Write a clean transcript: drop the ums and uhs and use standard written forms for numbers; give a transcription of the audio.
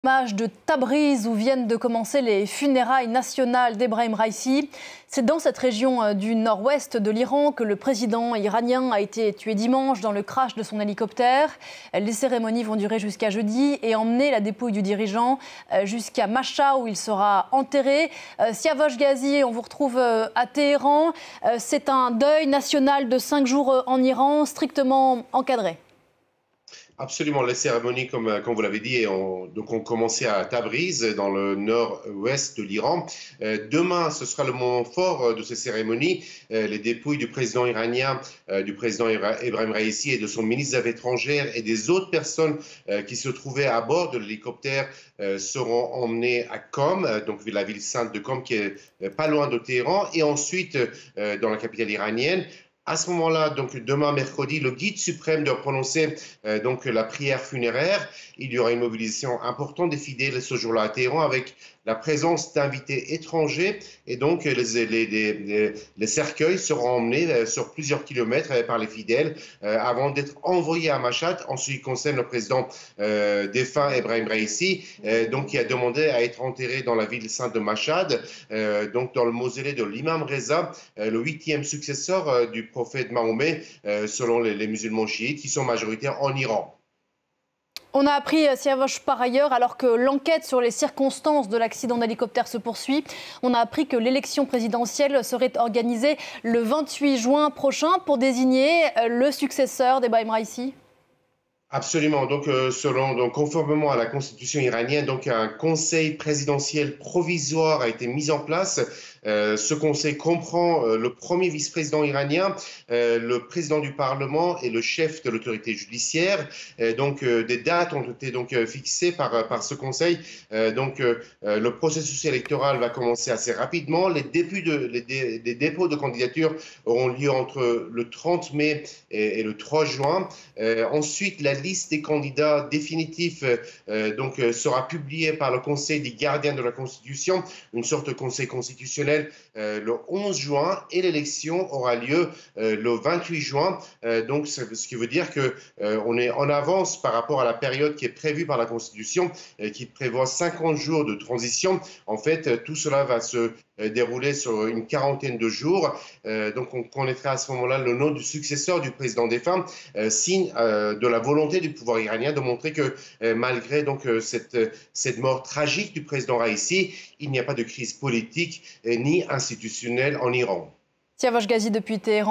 Image de Tabriz où viennent de commencer les funérailles nationales d'Ebrahim Raïssi. C'est dans cette région du nord-ouest de l'Iran que le président iranien a été tué dimanche dans le crash de son hélicoptère. Les cérémonies vont durer jusqu'à jeudi et emmener la dépouille du dirigeant jusqu'à Machhad où il sera enterré. Siavosh Ghazi, on vous retrouve à Téhéran. C'est un deuil national de 5 jours en Iran, strictement encadré. Absolument, les cérémonies, comme vous l'avez dit, ont commencé à Tabriz, dans le nord-ouest de l'Iran. Demain, ce sera le moment fort de ces cérémonies. Les dépouilles du président iranien, du président Ebrahim Raïssi et de son ministre des Affaires étrangères et des autres personnes qui se trouvaient à bord de l'hélicoptère seront emmenées à Qom, donc la ville sainte de Qom qui est pas loin de Téhéran, et ensuite dans la capitale iranienne. À ce moment-là, donc demain mercredi, le guide suprême doit prononcer donc la prière funéraire. Il y aura une mobilisation importante des fidèles ce jour-là à Téhéran avec la présence d'invités étrangers et donc les cercueils seront emmenés sur plusieurs kilomètres par les fidèles avant d'être envoyés à Machhad. En ce qui concerne le président défunt Ebrahim Raïssi, donc qui a demandé à être enterré dans la ville sainte de Machhad, donc dans le mausolée de l'imam Reza, le 8e successeur du prophète Mahomet, selon les musulmans chiites qui sont majoritaires en Iran. On a appris, Siavosh, par ailleurs, alors que l'enquête sur les circonstances de l'accident d'hélicoptère se poursuit, on a appris que l'élection présidentielle serait organisée le 28 juin prochain pour désigner le successeur d'Ebrahim Raïssi. Absolument. Donc, conformément à la constitution iranienne, donc un conseil présidentiel provisoire a été mis en place. Ce conseil comprend le premier vice-président iranien, le président du Parlement et le chef de l'autorité judiciaire. Des dates ont été fixées par ce conseil. Le processus électoral va commencer assez rapidement. Les dépôts de candidature auront lieu entre le 30 mai et le 3 juin. Ensuite, la liste des candidats définitifs sera publiée par le Conseil des gardiens de la Constitution, une sorte de conseil constitutionnel, le 11 juin, et l'élection aura lieu le 28 juin. Ce qui veut dire qu'on est en avance par rapport à la période qui est prévue par la Constitution, qui prévoit 50 jours de transition. En fait, tout cela va se dérouler sur une quarantaine de jours. On connaîtra à ce moment-là le nom du successeur du président défunt, signe de la volonté du pouvoir iranien de montrer que malgré cette mort tragique du président Raïssi, il n'y a pas de crise politique ni institutionnelle en Iran. Siavosh Ghazi depuis Téhéran.